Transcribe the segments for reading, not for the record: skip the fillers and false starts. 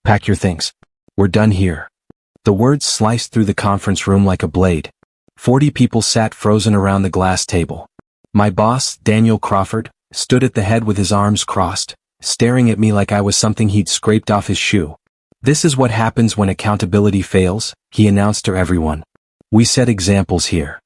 Pack your things. We're done here. The words sliced through the conference room like a blade. 40 people sat frozen around the glass table. My boss, Daniel Crawford, stood at the head with his arms crossed, staring at me like I was something he'd scraped off his shoe. "This is what happens when accountability fails," he announced to everyone. "We set examples here."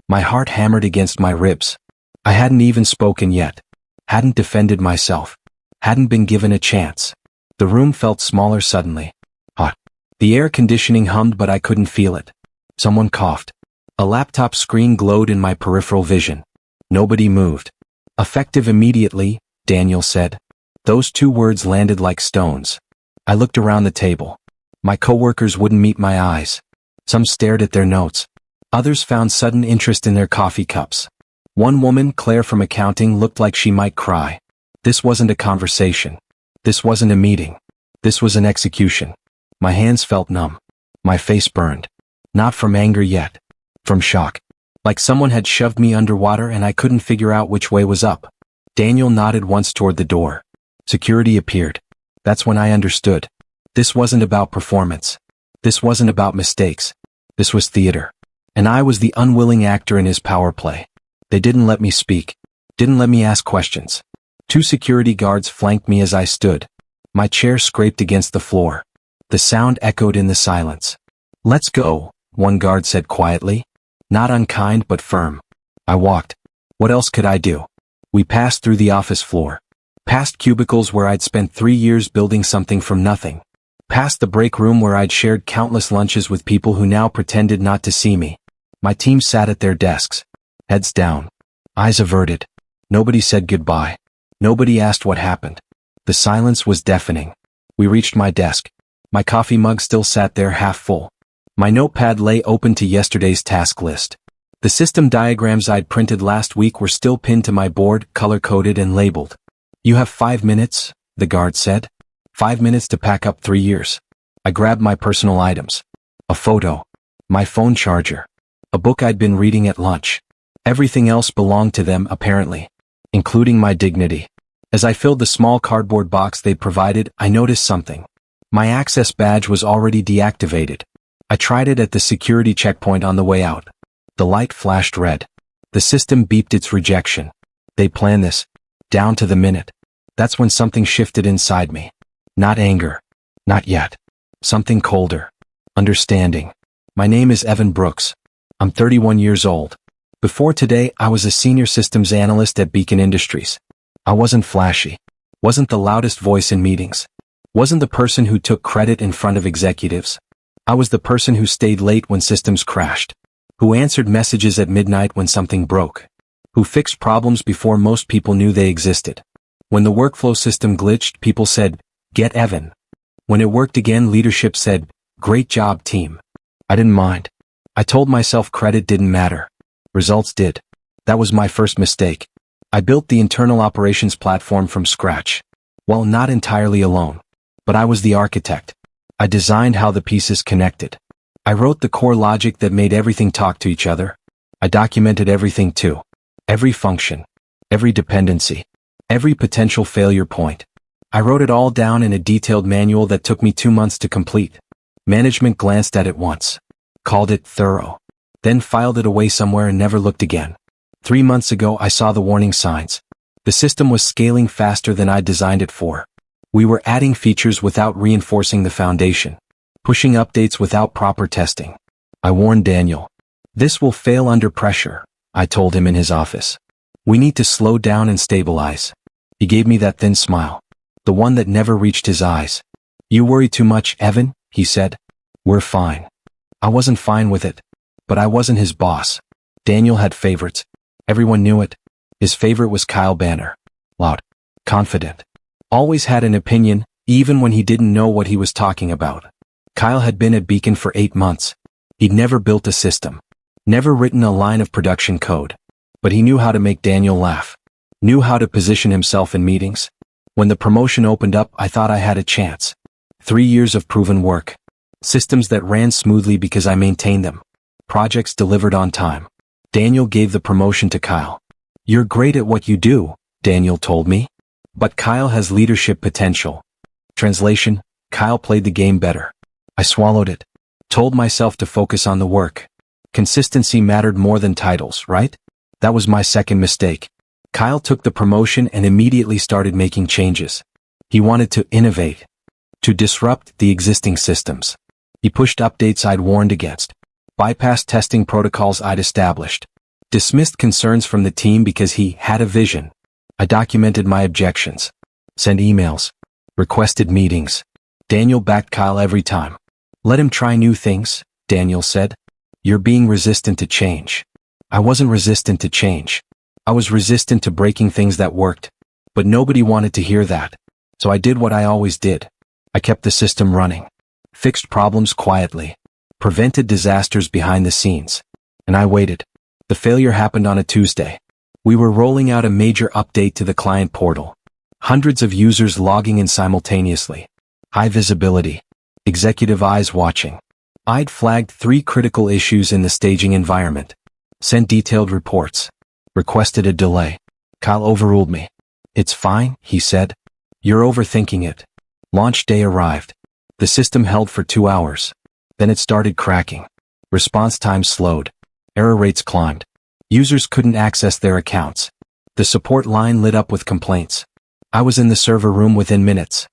My heart hammered against my ribs. I hadn't even spoken yet. Hadn't defended myself. Hadn't been given a chance. The room felt smaller suddenly. Hot. The air conditioning hummed but I couldn't feel it. Someone coughed. A laptop screen glowed in my peripheral vision. Nobody moved. "Effective immediately," Daniel said. Those two words landed like stones. I looked around the table. My coworkers wouldn't meet my eyes. Some stared at their notes. Others found sudden interest in their coffee cups. One woman, Claire from accounting, looked like she might cry. This wasn't a conversation. This wasn't a meeting. This was an execution. My hands felt numb. My face burned. Not from anger yet. From shock. Like someone had shoved me underwater and I couldn't figure out which way was up. Daniel nodded once toward the door. Security appeared. That's when I understood. This wasn't about performance. This wasn't about mistakes. This was theater. And I was the unwilling actor in his power play. They didn't let me speak. Didn't let me ask questions. 2 security guards flanked me as I stood. My chair scraped against the floor. The sound echoed in the silence. "Let's go," one guard said quietly. Not unkind but firm. I walked. What else could I do? We passed through the office floor. Past cubicles where I'd spent 3 years building something from nothing. Past the break room where I'd shared countless lunches with people who now pretended not to see me. My team sat at their desks. Heads down. Eyes averted. Nobody said goodbye. Nobody asked what happened. The silence was deafening. We reached my desk. My coffee mug still sat there half full. My notepad lay open to yesterday's task list. The system diagrams I'd printed last week were still pinned to my board, color-coded and labeled. "You have 5 minutes, the guard said. 5 minutes to pack up 3 years. I grabbed my personal items. A photo. My phone charger. A book I'd been reading at lunch. Everything else belonged to them, apparently. Including my dignity. As I filled the small cardboard box they'd provided, I noticed something. My access badge was already deactivated. I tried it at the security checkpoint on the way out. The light flashed red. The system beeped its rejection. They planned this. Down to the minute. That's when something shifted inside me. Not anger. Not yet. Something colder. Understanding. My name is Evan Brooks. I'm 31 years old. Before today, I was a senior systems analyst at Beacon Industries. I wasn't flashy. Wasn't the loudest voice in meetings. Wasn't the person who took credit in front of executives. I was the person who stayed late when systems crashed. Who answered messages at midnight when something broke. Who fixed problems before most people knew they existed. When the workflow system glitched, people said, "Get Evan." When it worked again, leadership said, "Great job, team." I didn't mind. I told myself credit didn't matter. Results did. That was my first mistake. I built the internal operations platform from scratch. Well, not entirely alone. But I was the architect. I designed how the pieces connected. I wrote the core logic that made everything talk to each other. I documented everything too. Every function. Every dependency. Every potential failure point. I wrote it all down in a detailed manual that took me 2 months to complete. Management glanced at it once. Called it thorough. Then filed it away somewhere and never looked again. 3 months ago I saw the warning signs. The system was scaling faster than I designed it for. We were adding features without reinforcing the foundation. Pushing updates without proper testing. I warned Daniel. "This will fail under pressure," I told him in his office. "We need to slow down and stabilize." He gave me that thin smile. The one that never reached his eyes. "You worry too much, Evan," he said. "We're fine." I wasn't fine with it. But I wasn't his boss. Daniel had favorites. Everyone knew it. His favorite was Kyle Banner. Loud. Confident. Always had an opinion, even when he didn't know what he was talking about. Kyle had been at Beacon for 8 months. He'd never built a system. Never written a line of production code. But he knew how to make Daniel laugh. Knew how to position himself in meetings. When the promotion opened up, I thought I had a chance. 3 years of proven work. Systems that ran smoothly because I maintained them. Projects delivered on time. Daniel gave the promotion to Kyle. "You're great at what you do," Daniel told me. "But Kyle has leadership potential." Translation: Kyle played the game better. I swallowed it. Told myself to focus on the work. Consistency mattered more than titles, right? That was my second mistake. Kyle took the promotion and immediately started making changes. He wanted to innovate, to disrupt the existing systems. He pushed updates I'd warned against, bypassed testing protocols I'd established, dismissed concerns from the team because he had a vision. I documented my objections, sent emails, requested meetings. Daniel backed Kyle every time. Let him try new things, Daniel said. You're being resistant to change. I wasn't resistant to change. I was resistant to breaking things that worked. But nobody wanted to hear that. So I did what I always did. I kept the system running, fixed problems quietly, prevented disasters behind the scenes. And I waited. The failure happened on a Tuesday. We were rolling out a major update to the client portal. Hundreds of users logging in simultaneously. High visibility. Executive eyes watching. I'd flagged 3 critical issues in the staging environment. Sent detailed reports. Requested a delay. Kyle overruled me. It's fine, he said. You're overthinking it. Launch day arrived. The system held for 2 hours. Then it started cracking. Response times slowed. Error rates climbed. Users couldn't access their accounts. The support line lit up with complaints. I was in the server room within minutes.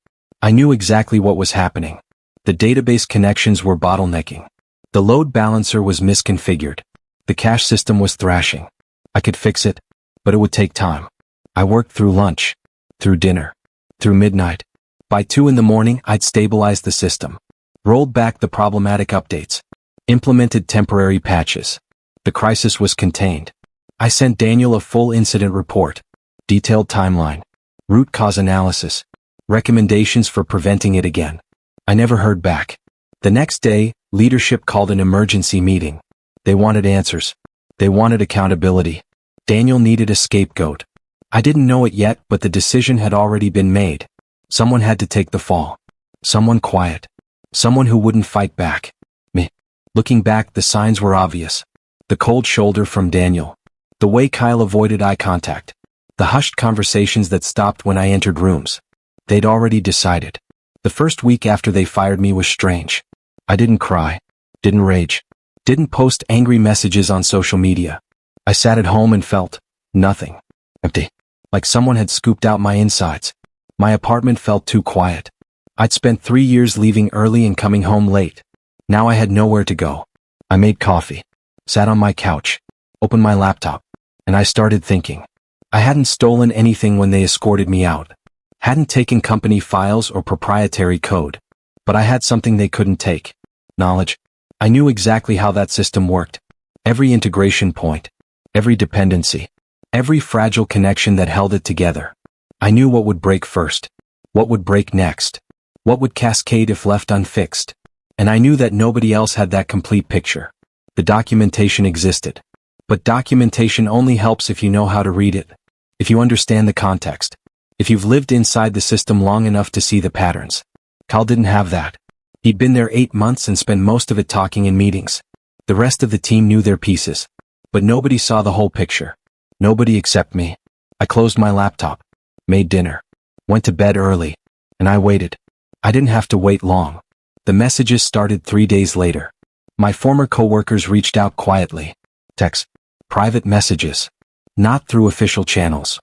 I knew exactly what was happening. The database connections were bottlenecking. The load balancer was misconfigured. The cache system was thrashing. I could fix it, but it would take time. I worked through lunch, through dinner, through midnight. By 2 in the morning, I'd stabilized the system, rolled back the problematic updates, implemented temporary patches. The crisis was contained. I sent Daniel a full incident report, detailed timeline, root cause analysis, recommendations for preventing it again. I never heard back. The next day, leadership called an emergency meeting. They wanted answers. They wanted accountability. Daniel needed a scapegoat. I didn't know it yet, but the decision had already been made. Someone had to take the fall. Someone quiet. Someone who wouldn't fight back. Me. Looking back, the signs were obvious. The cold shoulder from Daniel. The way Kyle avoided eye contact. The hushed conversations that stopped when I entered rooms. They'd already decided. The first week after they fired me was strange. I didn't cry. Didn't rage. Didn't post angry messages on social media. I sat at home and felt nothing. Empty. Like someone had scooped out my insides. My apartment felt too quiet. I'd spent 3 years leaving early and coming home late. Now I had nowhere to go. I made coffee. Sat on my couch. Opened my laptop. And I started thinking. I hadn't stolen anything when they escorted me out. Hadn't taken company files or proprietary code. But I had something they couldn't take. Knowledge. I knew exactly how that system worked. Every integration point. Every dependency. Every fragile connection that held it together. I knew what would break first. What would break next. What would cascade if left unfixed. And I knew that nobody else had that complete picture. The documentation existed. But documentation only helps if you know how to read it. If you understand the context. If you've lived inside the system long enough to see the patterns. Kyle didn't have that. He'd been there 8 months and spent most of it talking in meetings. The rest of the team knew their pieces. But nobody saw the whole picture. Nobody except me. I closed my laptop. Made dinner. Went to bed early. And I waited. I didn't have to wait long. The messages started 3 days later. My former coworkers reached out quietly. Text. Private messages. Not through official channels.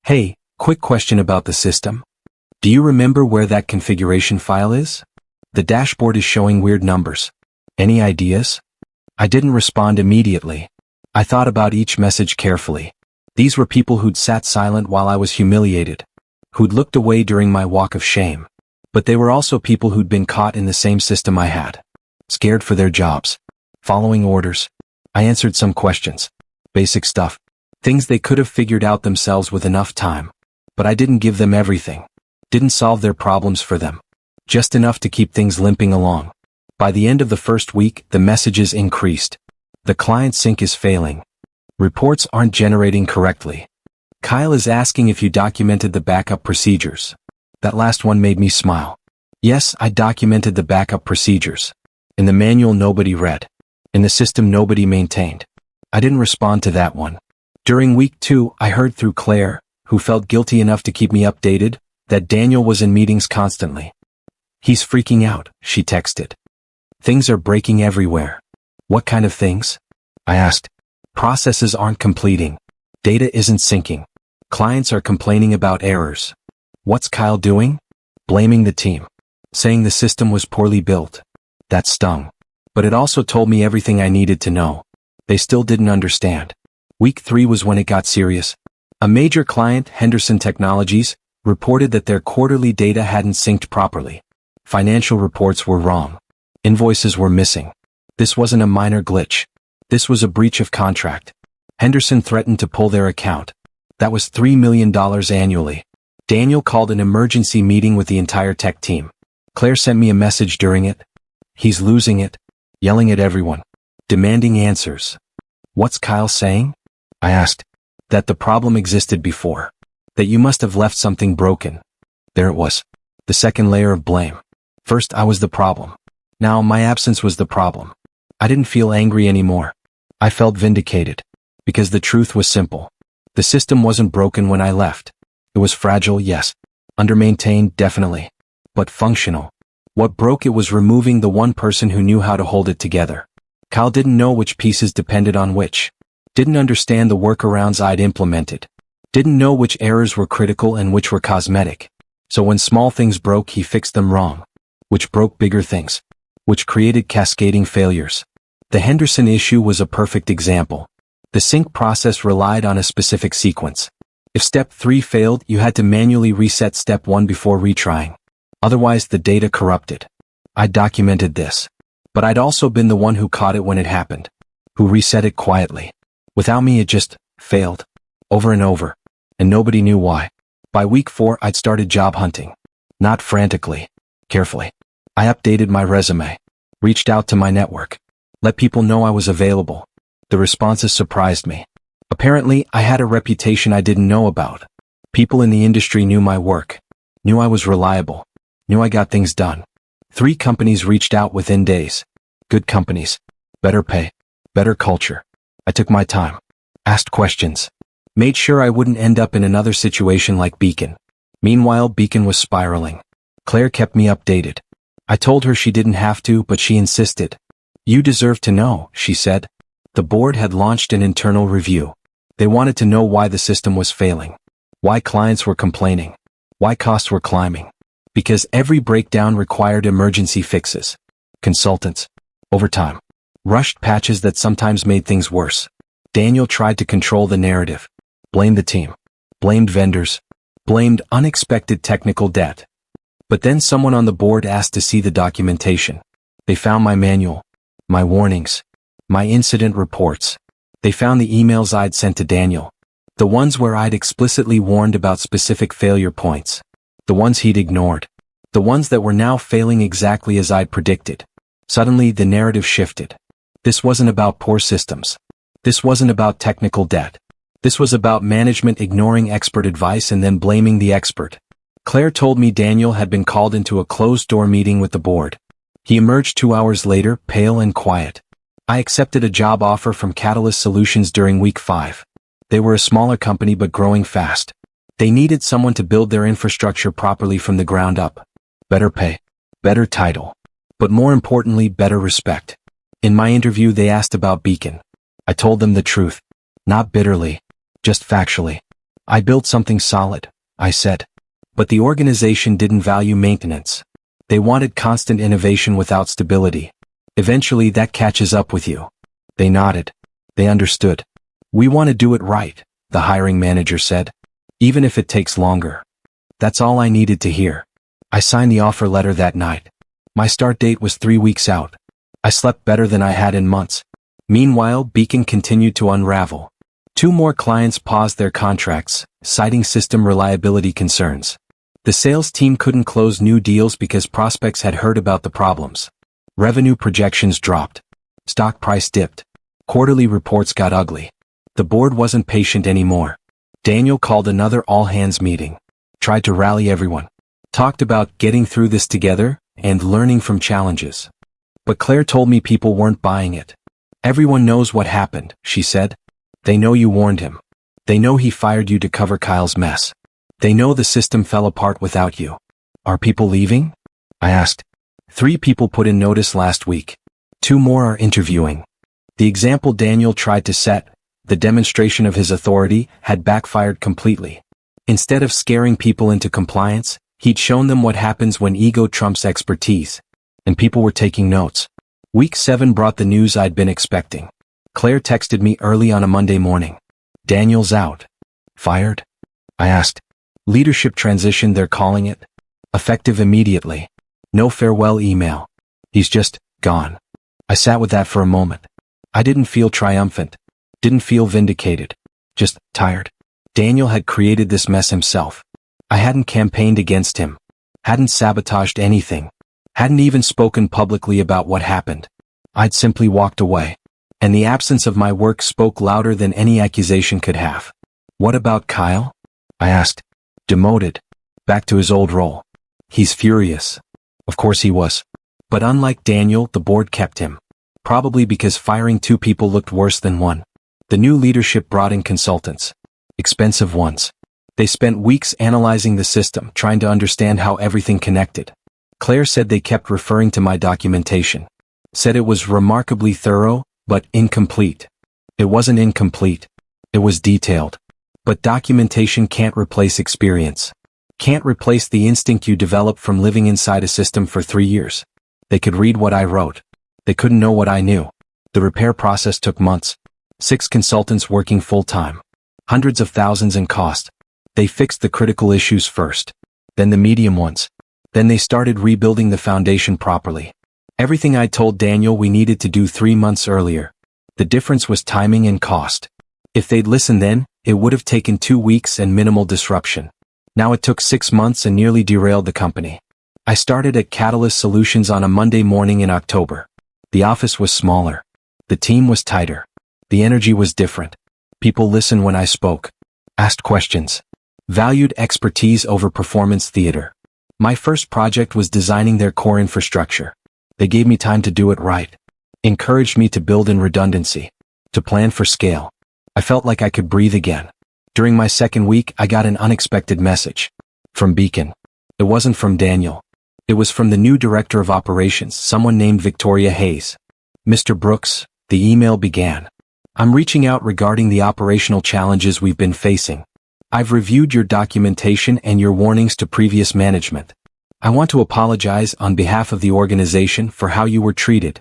Hey, quick question about the system. Do you remember where that configuration file is? The dashboard is showing weird numbers. Any ideas? I didn't respond immediately. I thought about each message carefully. These were people who'd sat silent while I was humiliated. Who'd looked away during my walk of shame. But they were also people who'd been caught in the same system I had. Scared for their jobs. Following orders. I answered some questions. Basic stuff. Things they could have figured out themselves with enough time. But I didn't give them everything. Didn't solve their problems for them. Just enough to keep things limping along. By the end of the first week, the messages increased. The client sync is failing. Reports aren't generating correctly. Kyle is asking if you documented the backup procedures. That last one made me smile. Yes, I documented the backup procedures. In the manual nobody read. In the system nobody maintained. I didn't respond to that one. During week 2, I heard through Claire, who felt guilty enough to keep me updated, that Daniel was in meetings constantly. He's freaking out, she texted. Things are breaking everywhere. What kind of things? I asked. Processes aren't completing. Data isn't syncing. Clients are complaining about errors. What's Kyle doing? Blaming the team. Saying the system was poorly built. That stung. But it also told me everything I needed to know. They still didn't understand. Week 3 was when it got serious. A major client, Henderson Technologies, reported that their quarterly data hadn't synced properly. Financial reports were wrong. Invoices were missing. This wasn't a minor glitch. This was a breach of contract. Henderson threatened to pull their account. That was $3 million annually. Daniel called an emergency meeting with the entire tech team. Claire sent me a message during it. He's losing it. Yelling at everyone. Demanding answers. What's Kyle saying? I asked. That the problem existed before. That you must have left something broken. There it was. The second layer of blame. First I was the problem. Now my absence was the problem. I didn't feel angry anymore. I felt vindicated. Because the truth was simple. The system wasn't broken when I left. It was fragile, yes. Under-maintained, definitely. But functional. What broke it was removing the one person who knew how to hold it together. Kyle didn't know which pieces depended on which. Didn't understand the workarounds I'd implemented. Didn't know which errors were critical and which were cosmetic. So when small things broke, he fixed them wrong. Which broke bigger things. Which created cascading failures. The Henderson issue was a perfect example. The sync process relied on a specific sequence. If step 3 failed, you had to manually reset step 1 before retrying. Otherwise the data corrupted. I documented this. But I'd also been the one who caught it when it happened. Who reset it quietly. Without me it just failed. Over and over. And nobody knew why. By week 4 I'd started job hunting. Not frantically. Carefully. I updated my resume. Reached out to my network. Let people know I was available. The responses surprised me. Apparently, I had a reputation I didn't know about. People in the industry knew my work. Knew I was reliable. Knew I got things done. 3 companies reached out within days. Good companies. Better pay. Better culture. I took my time. Asked questions. Made sure I wouldn't end up in another situation like Beacon. Meanwhile, Beacon was spiraling. Claire kept me updated. I told her she didn't have to, but she insisted. You deserve to know, she said. The board had launched an internal review. They wanted to know why the system was failing. Why clients were complaining. Why costs were climbing. Because every breakdown required emergency fixes. Consultants. Overtime. Rushed patches that sometimes made things worse. Daniel tried to control the narrative. Blamed the team. Blamed vendors. Blamed unexpected technical debt. But then someone on the board asked to see the documentation. They found my manual. My warnings. My incident reports. They found the emails I'd sent to Daniel. The ones where I'd explicitly warned about specific failure points. The ones he'd ignored. The ones that were now failing exactly as I'd predicted. Suddenly the narrative shifted. This wasn't about poor systems. This wasn't about technical debt. This was about management ignoring expert advice and then blaming the expert. Claire told me Daniel had been called into a closed-door meeting with the board. He emerged 2 hours later, pale and quiet. I accepted a job offer from Catalyst Solutions during week 5. They were a smaller company but growing fast. They needed someone to build their infrastructure properly from the ground up. Better pay. Better title. But more importantly, better respect. In my interview they asked about Beacon. I told them the truth. Not bitterly. Just factually. I built something solid, I said. But the organization didn't value maintenance. They wanted constant innovation without stability. Eventually that catches up with you. They nodded. They understood. We want to do it right, the hiring manager said. Even if it takes longer. That's all I needed to hear. I signed the offer letter that night. My start date was 3 weeks out. I slept better than I had in months. Meanwhile, Beacon continued to unravel. 2 more clients paused their contracts, citing system reliability concerns. The sales team couldn't close new deals because prospects had heard about the problems. Revenue projections dropped. Stock price dipped. Quarterly reports got ugly. The board wasn't patient anymore. Daniel called another all-hands meeting. Tried to rally everyone. Talked about getting through this together and learning from challenges. But Claire told me people weren't buying it. Everyone knows what happened, she said. They know you warned him. They know he fired you to cover Kyle's mess. They know the system fell apart without you. Are people leaving? I asked. 3 people put in notice last week. 2 more are interviewing. The example Daniel tried to set, the demonstration of his authority, had backfired completely. Instead of scaring people into compliance, he'd shown them what happens when ego trumps expertise. And people were taking notes. Week 7 brought the news I'd been expecting. Claire texted me early on a Monday morning. Daniel's out. Fired? I asked. Leadership transition, they're calling it. Effective immediately. No farewell email. He's just gone. I sat with that for a moment. I didn't feel triumphant. Didn't feel vindicated. Just tired. Daniel had created this mess himself. I hadn't campaigned against him. Hadn't sabotaged anything. Hadn't even spoken publicly about what happened. I'd simply walked away. And the absence of my work spoke louder than any accusation could have. What about Kyle? I asked. Demoted. Back to his old role. He's furious. Of course he was. But unlike Daniel, the board kept him. Probably because firing 2 people looked worse than 1. The new leadership brought in consultants. Expensive ones. They spent weeks analyzing the system, trying to understand how everything connected. Claire said they kept referring to my documentation. Said it was remarkably thorough, but incomplete. It wasn't incomplete. It was detailed. But documentation can't replace experience. Can't replace the instinct you develop from living inside a system for 3 years. They could read what I wrote. They couldn't know what I knew. The repair process took months. 6 consultants working full-time. Hundreds of thousands in cost. They fixed the critical issues first. Then the medium ones. Then they started rebuilding the foundation properly. Everything I told Daniel we needed to do 3 months earlier. The difference was timing and cost. If they'd listened then, it would have taken 2 weeks and minimal disruption. Now it took 6 months and nearly derailed the company. I started at Catalyst Solutions on a Monday morning in October. The office was smaller. The team was tighter. The energy was different. People listened when I spoke. Asked questions. Valued expertise over performance theater. My first project was designing their core infrastructure. They gave me time to do it right. Encouraged me to build in redundancy. To plan for scale. I felt like I could breathe again. During my second week, I got an unexpected message. From Beacon. It wasn't from Daniel. It was from the new director of operations, someone named Victoria Hayes. Mr. Brooks, the email began. I'm reaching out regarding the operational challenges we've been facing. I've reviewed your documentation and your warnings to previous management. I want to apologize on behalf of the organization for how you were treated.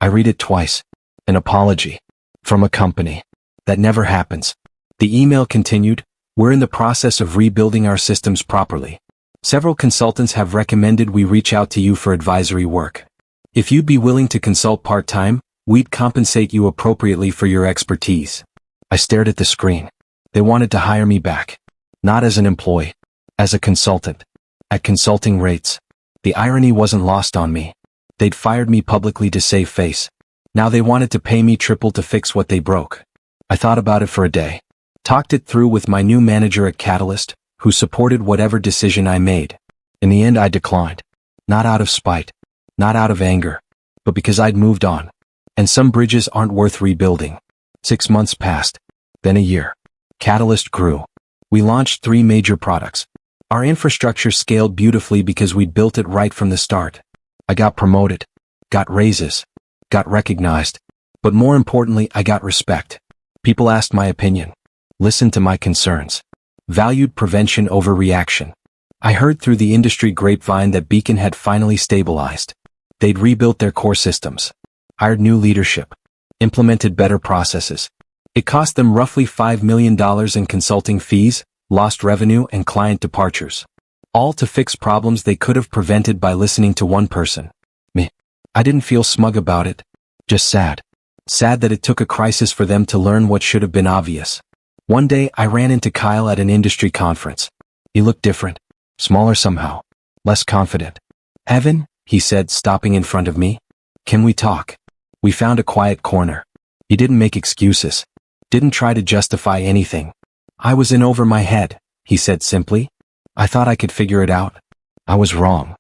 I read it twice. An apology. From a company. That never happens. The email continued, we're in the process of rebuilding our systems properly. Several consultants have recommended we reach out to you for advisory work. If you'd be willing to consult part-time, we'd compensate you appropriately for your expertise. I stared at the screen. They wanted to hire me back. Not as an employee. As a consultant. At consulting rates. The irony wasn't lost on me. They'd fired me publicly to save face. Now they wanted to pay me triple to fix what they broke. I thought about it for a day. Talked it through with my new manager at Catalyst, who supported whatever decision I made. In the end I declined. Not out of spite. Not out of anger. But because I'd moved on. And some bridges aren't worth rebuilding. 6 months passed. Then a year. Catalyst grew. We launched 3 major products. Our infrastructure scaled beautifully because we'd built it right from the start. I got promoted. Got raises. Got recognized. But more importantly, I got respect. People asked my opinion. Listened to my concerns. Valued prevention over reaction. I heard through the industry grapevine that Beacon had finally stabilized. They'd rebuilt their core systems. Hired new leadership. Implemented better processes. It cost them roughly $5 million in consulting fees, lost revenue and client departures. All to fix problems they could have prevented by listening to one person. Me. I didn't feel smug about it. Just sad. Sad that it took a crisis for them to learn what should have been obvious. One day I ran into Kyle at an industry conference. He looked different. Smaller somehow. Less confident. Evan, he said, stopping in front of me. Can we talk? We found a quiet corner. He didn't make excuses. Didn't try to justify anything. I was in over my head, he said simply. I thought I could figure it out. I was wrong.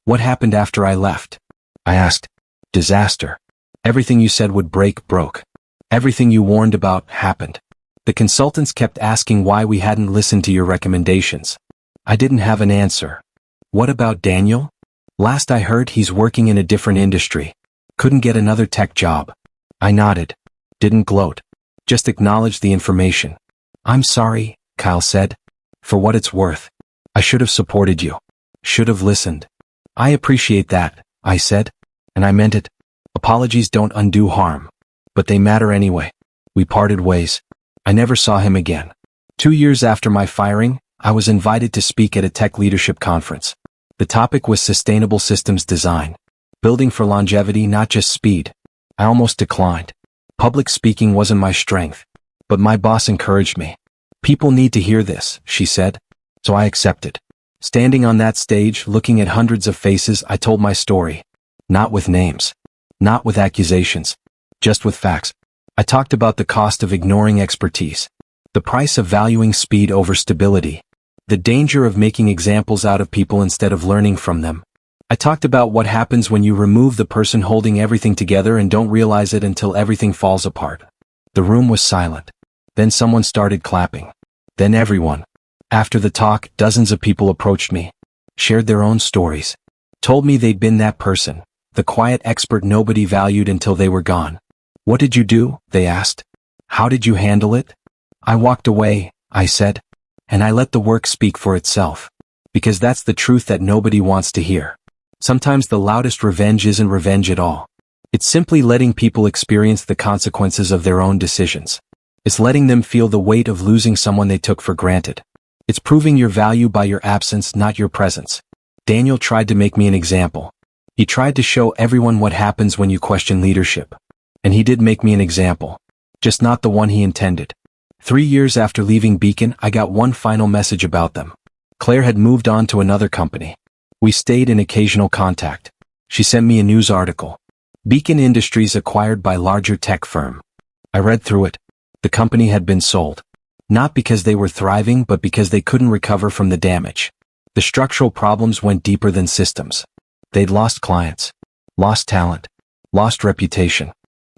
What happened after I left? I asked. Disaster. Everything you said would break broke. Everything you warned about happened. The consultants kept asking why we hadn't listened to your recommendations. I didn't have an answer. What about Daniel? Last I heard, he's working in a different industry. Couldn't get another tech job. I nodded. Didn't gloat. Just acknowledged the information. I'm sorry, Kyle said. For what it's worth. I should have supported you. Should have listened. I appreciate that, I said. And I meant it. Apologies don't undo harm. But they matter anyway. We parted ways. I never saw him again. 2 years after my firing, I was invited to speak at a tech leadership conference. The topic was sustainable systems design. Building for longevity, not just speed. I almost declined. Public speaking wasn't my strength. But my boss encouraged me. People need to hear this, she said. So I accepted. Standing on that stage, looking at hundreds of faces, I told my story. Not with names. Not with accusations. Just with facts. I talked about the cost of ignoring expertise. The price of valuing speed over stability. The danger of making examples out of people instead of learning from them. I talked about what happens when you remove the person holding everything together and don't realize it until everything falls apart. The room was silent. Then someone started clapping. Then everyone. After the talk, dozens of people approached me. Shared their own stories. Told me they'd been that person. The quiet expert nobody valued until they were gone. What did you do? They asked. How did you handle it? I walked away, I said. And I let the work speak for itself. Because that's the truth that nobody wants to hear. Sometimes the loudest revenge isn't revenge at all. It's simply letting people experience the consequences of their own decisions. It's letting them feel the weight of losing someone they took for granted. It's proving your value by your absence, not your presence. Daniel tried to make me an example. He tried to show everyone what happens when you question leadership. And he did make me an example. Just not the one he intended. 3 years after leaving Beacon, I got one final message about them. Claire had moved on to another company. We stayed in occasional contact. She sent me a news article. Beacon Industries acquired by larger tech firm. I read through it. The company had been sold. Not because they were thriving, but because they couldn't recover from the damage. The structural problems went deeper than systems. They'd lost clients. Lost talent. Lost reputation.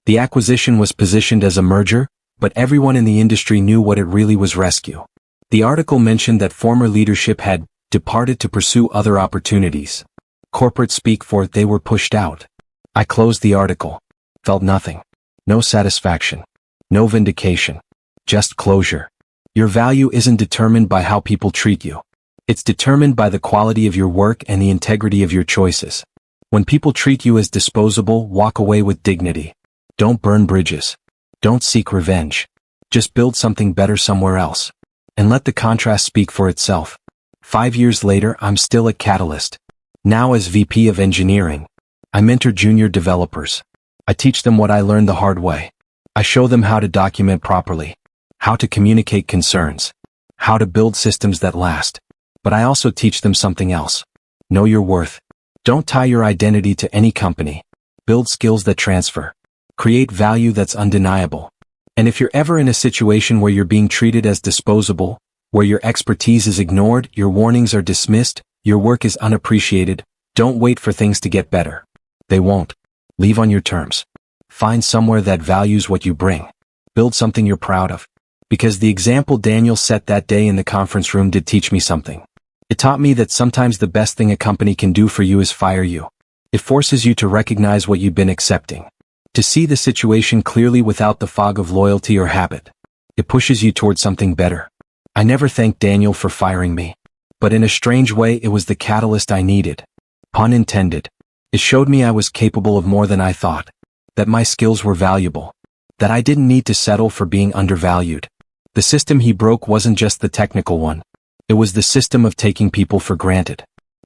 The acquisition was positioned as a merger, but everyone in the industry knew what it really was: rescue. The article mentioned that former leadership had departed to pursue other opportunities. Corporate speak for it, they were pushed out. I closed the article. Felt nothing. No satisfaction. No vindication. Just closure. Your value isn't determined by how people treat you. It's determined by the quality of your work and the integrity of your choices. When people treat you as disposable, walk away with dignity. Don't burn bridges. Don't seek revenge. Just build something better somewhere else. And let the contrast speak for itself. 5 years later, I'm still at Catalyst. Now as VP of Engineering. I mentor junior developers. I teach them what I learned the hard way. I show them how to document properly. How to communicate concerns. How to build systems that last. But I also teach them something else. Know your worth. Don't tie your identity to any company. Build skills that transfer. Create value that's undeniable. And if you're ever in a situation where you're being treated as disposable, where your expertise is ignored, your warnings are dismissed, your work is unappreciated, don't wait for things to get better. They won't. Leave on your terms. Find somewhere that values what you bring. Build something you're proud of. Because the example Daniel set that day in the conference room did teach me something. It taught me that sometimes the best thing a company can do for you is fire you. It forces you to recognize what you've been accepting. To see the situation clearly without the fog of loyalty or habit. It pushes you towards something better. I never thanked Daniel for firing me. But in a strange way, it was the catalyst I needed. Pun intended. It showed me I was capable of more than I thought. That my skills were valuable. That I didn't need to settle for being undervalued. The system he broke wasn't just the technical one. It was the system of taking people for granted.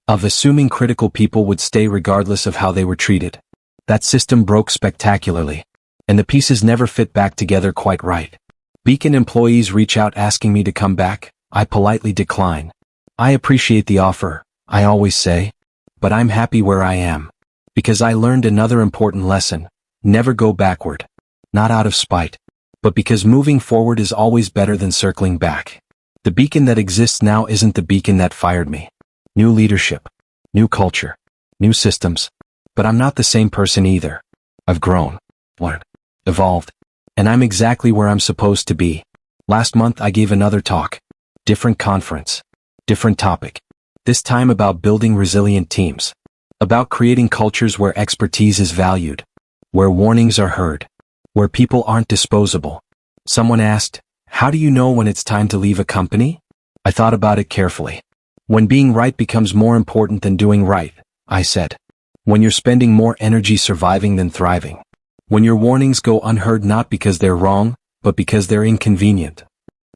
Of assuming critical people would stay regardless of how they were treated. That system broke spectacularly. And the pieces never fit back together quite right. Beacon employees reach out asking me to come back. I politely decline. I appreciate the offer, I always say. But I'm happy where I am. Because I learned another important lesson. Never go backward. Not out of spite. But because moving forward is always better than circling back. The Beacon that exists now isn't the Beacon that fired me. New leadership. New culture. New systems. But I'm not the same person either. I've grown. Learned. Evolved. And I'm exactly where I'm supposed to be. Last month I gave another talk. Different conference. Different topic. This time about building resilient teams. about creating cultures where expertise is valued, where warnings are heard, where people aren't disposable. Someone asked, "How do you know when it's time to leave a company?" I thought about it carefully. When being right becomes more important than doing right, I said. When you're spending more energy surviving than thriving. When your warnings go unheard not because they're wrong, but because they're inconvenient.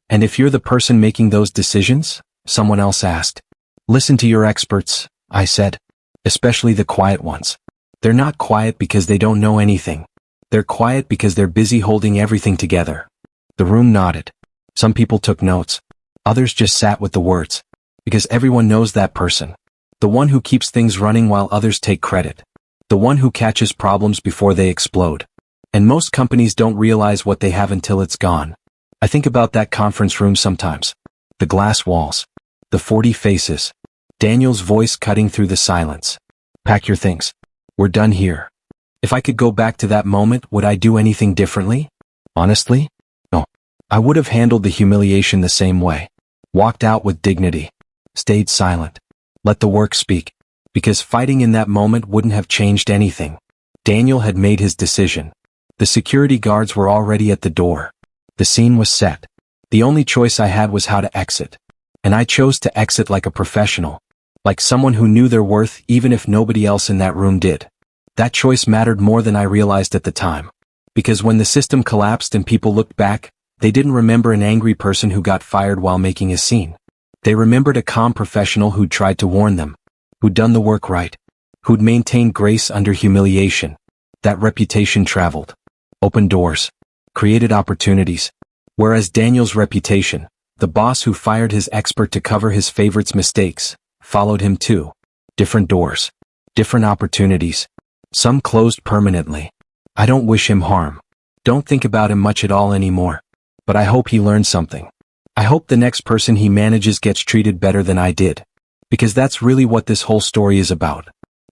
And if you're the person making those decisions? Someone else asked. Listen to your experts, I said. Especially the quiet ones. They're not quiet because they don't know anything. They're quiet because they're busy holding everything together. The room nodded. Some people took notes. Others just sat with the words. Because everyone knows that person. The one who keeps things running while others take credit. The one who catches problems before they explode. And most companies don't realize what they have until it's gone. I think about that conference room sometimes. The glass walls. The 40 faces. Daniel's voice cutting through the silence. Pack your things. We're done here. If I could go back to that moment, would I do anything differently? Honestly? No. I would have handled the humiliation the same way. Walked out with dignity. Stayed silent. Let the work speak. Because fighting in that moment wouldn't have changed anything. Daniel had made his decision. The security guards were already at the door. The scene was set. The only choice I had was how to exit. And I chose to exit like a professional. Like someone who knew their worth even if nobody else in that room did. That choice mattered more than I realized at the time. Because when the system collapsed and people looked back, they didn't remember an angry person who got fired while making a scene. They remembered a calm professional who'd tried to warn them. Who'd done the work right. Who'd maintained grace under humiliation. That reputation traveled. Opened doors. Created opportunities. Whereas Daniel's reputation, the boss who fired his expert to cover his favorite's mistakes, followed him too. Different doors. Different opportunities. Some closed permanently. I don't wish him harm. Don't think about him much at all anymore. But I hope he learned something. I hope the next person he manages gets treated better than I did. Because that's really what this whole story is about.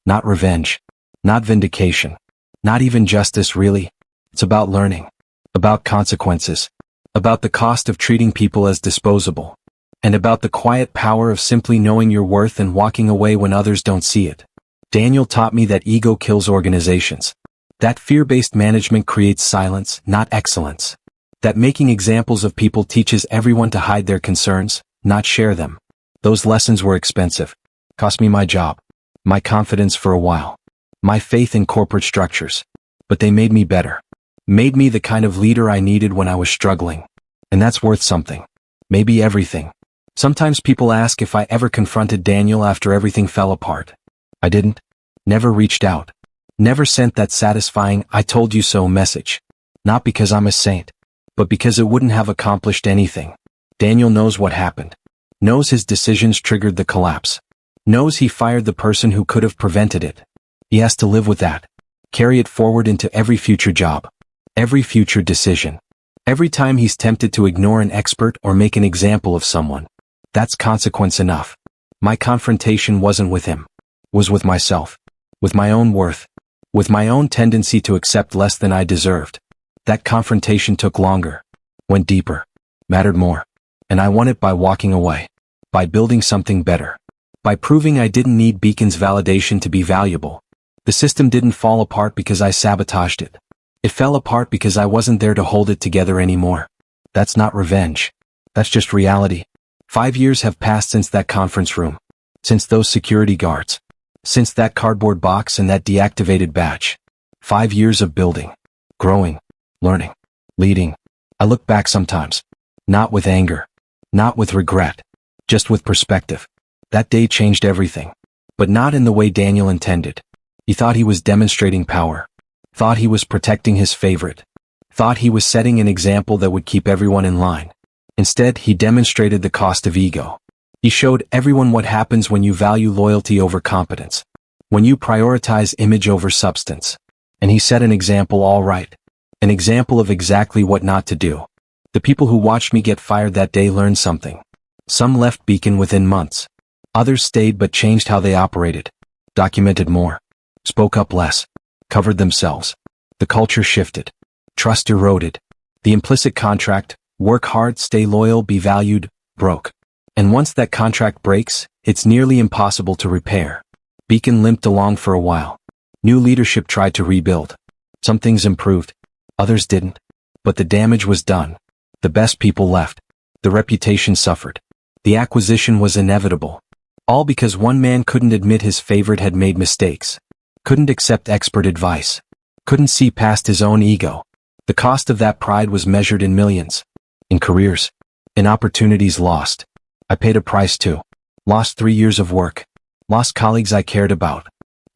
Not revenge. Not vindication. Not even justice really. It's about learning. About consequences. About the cost of treating people as disposable. And about the quiet power of simply knowing your worth and walking away when others don't see it. Daniel taught me that ego kills organizations. That fear-based management creates silence, not excellence. That making examples of people teaches everyone to hide their concerns, not share them. Those lessons were expensive. Cost me my job. My confidence for a while. My faith in corporate structures. But they made me better. Made me the kind of leader I needed when I was struggling. And that's worth something. Maybe everything. Sometimes people ask if I ever confronted Daniel after everything fell apart. I didn't. Never reached out. Never sent that satisfying "I told you so" message. Not because I'm a saint. But because it wouldn't have accomplished anything. Daniel knows what happened. Knows his decisions triggered the collapse. Knows he fired the person who could have prevented it. He has to live with that. Carry it forward into every future job. Every future decision. Every time he's tempted to ignore an expert or make an example of someone. That's consequence enough. My confrontation wasn't with him. Was with myself. With my own worth. With my own tendency to accept less than I deserved. That confrontation took longer. Went deeper. Mattered more. And I won it by walking away. By building something better. By proving I didn't need Beacon's validation to be valuable. The system didn't fall apart because I sabotaged it. It fell apart because I wasn't there to hold it together anymore. That's not revenge. That's just reality. 5 years have passed since that conference room. Since those security guards. Since that cardboard box and that deactivated badge. 5 years of building. Growing. Learning. Leading. I look back sometimes. Not with anger. Not with regret. Just with perspective. That day changed everything. But not in the way Daniel intended. He thought he was demonstrating power. Thought he was protecting his favorite. Thought he was setting an example that would keep everyone in line. Instead, he demonstrated the cost of ego. He showed everyone what happens when you value loyalty over competence. When you prioritize image over substance. And he set an example all right. An example of exactly what not to do. The people who watched me get fired that day learned something. Some left Beacon within months. Others stayed but changed how they operated. Documented more. Spoke up less. Covered themselves. The culture shifted. Trust eroded. The implicit contract, work hard, stay loyal, be valued, broke. And once that contract breaks, it's nearly impossible to repair. Beacon limped along for a while. New leadership tried to rebuild. Some things improved, others didn't. But the damage was done. The best people left. The reputation suffered. The acquisition was inevitable. All because one man couldn't admit his favorite had made mistakes. Couldn't accept expert advice. Couldn't see past his own ego. The cost of that pride was measured in millions. In careers. In opportunities lost. I paid a price too. Lost 3 years of work. Lost colleagues I cared about.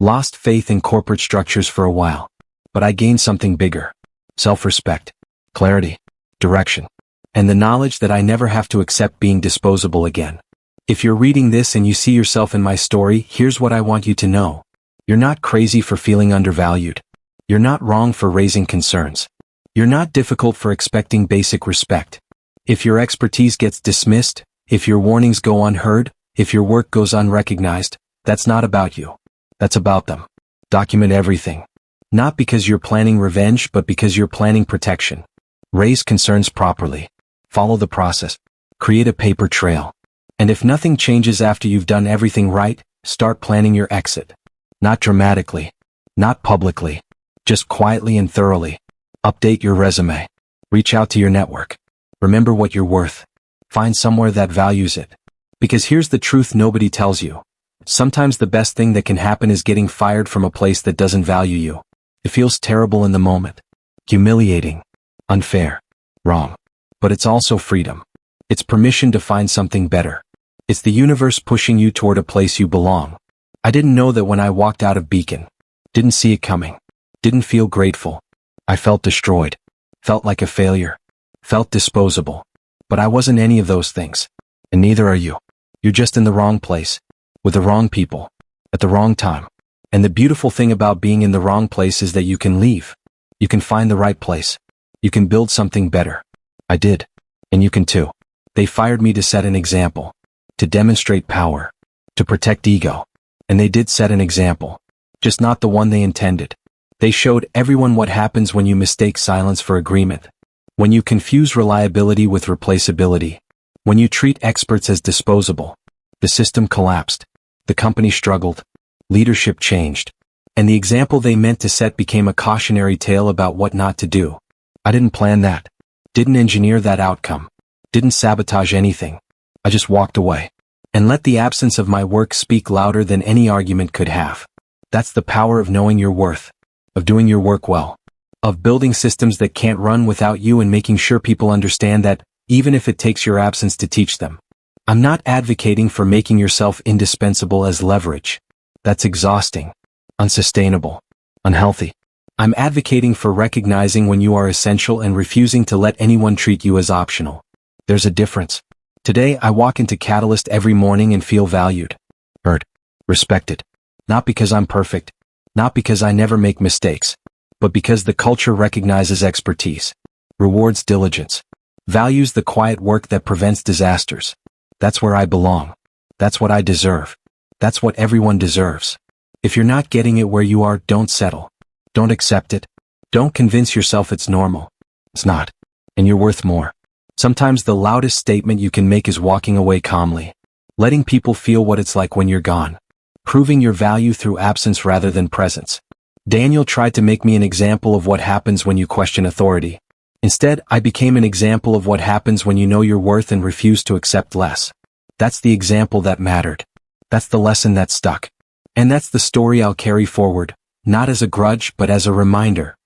Lost faith in corporate structures for a while. But I gained something bigger. Self-respect. Clarity. Direction. And the knowledge that I never have to accept being disposable again. If you're reading this and you see yourself in my story, here's what I want you to know. You're not crazy for feeling undervalued. You're not wrong for raising concerns. You're not difficult for expecting basic respect. If your expertise gets dismissed, if your warnings go unheard, if your work goes unrecognized, that's not about you. That's about them. Document everything. Not because you're planning revenge, but because you're planning protection. Raise concerns properly. Follow the process. Create a paper trail. And if nothing changes after you've done everything right, start planning your exit. Not dramatically. Not publicly. Just quietly and thoroughly. Update your resume. Reach out to your network. Remember what you're worth. Find somewhere that values it. Because here's the truth nobody tells you. Sometimes the best thing that can happen is getting fired from a place that doesn't value you. It feels terrible in the moment. Humiliating. Unfair. Wrong. But it's also freedom. It's permission to find something better. It's the universe pushing you toward a place you belong. I didn't know that when I walked out of Beacon. Didn't see it coming. Didn't feel grateful. I felt destroyed. Felt like a failure. Felt disposable. But I wasn't any of those things. And neither are you. You're just in the wrong place. With the wrong people. At the wrong time. And the beautiful thing about being in the wrong place is that you can leave. You can find the right place. You can build something better. I did. And you can too. They fired me to set an example. To demonstrate power. To protect ego. And they did set an example. Just not the one they intended. They showed everyone what happens when you mistake silence for agreement. When you confuse reliability with replaceability. When you treat experts as disposable. The system collapsed. The company struggled. Leadership changed. And the example they meant to set became a cautionary tale about what not to do. I didn't plan that. Didn't engineer that outcome. Didn't sabotage anything. I just walked away. And let the absence of my work speak louder than any argument could have. That's the power of knowing your worth. Of doing your work well. Of building systems that can't run without you and making sure people understand that, even if it takes your absence to teach them. I'm not advocating for making yourself indispensable as leverage. That's exhausting. Unsustainable. Unhealthy. I'm advocating for recognizing when you are essential and refusing to let anyone treat you as optional. There's a difference. Today I walk into Catalyst every morning and feel valued. Heard. Respected. Not because I'm perfect. Not because I never make mistakes. But because the culture recognizes expertise. Rewards diligence. Values the quiet work that prevents disasters. That's where I belong. That's what I deserve. That's what everyone deserves. If you're not getting it where you are, don't settle. Don't accept it. Don't convince yourself it's normal. It's not. And you're worth more. Sometimes the loudest statement you can make is walking away calmly. Letting people feel what it's like when you're gone. Proving your value through absence rather than presence. Daniel tried to make me an example of what happens when you question authority. Instead, I became an example of what happens when you know your worth and refuse to accept less. That's the example that mattered. That's the lesson that stuck. And that's the story I'll carry forward, not as a grudge but as a reminder.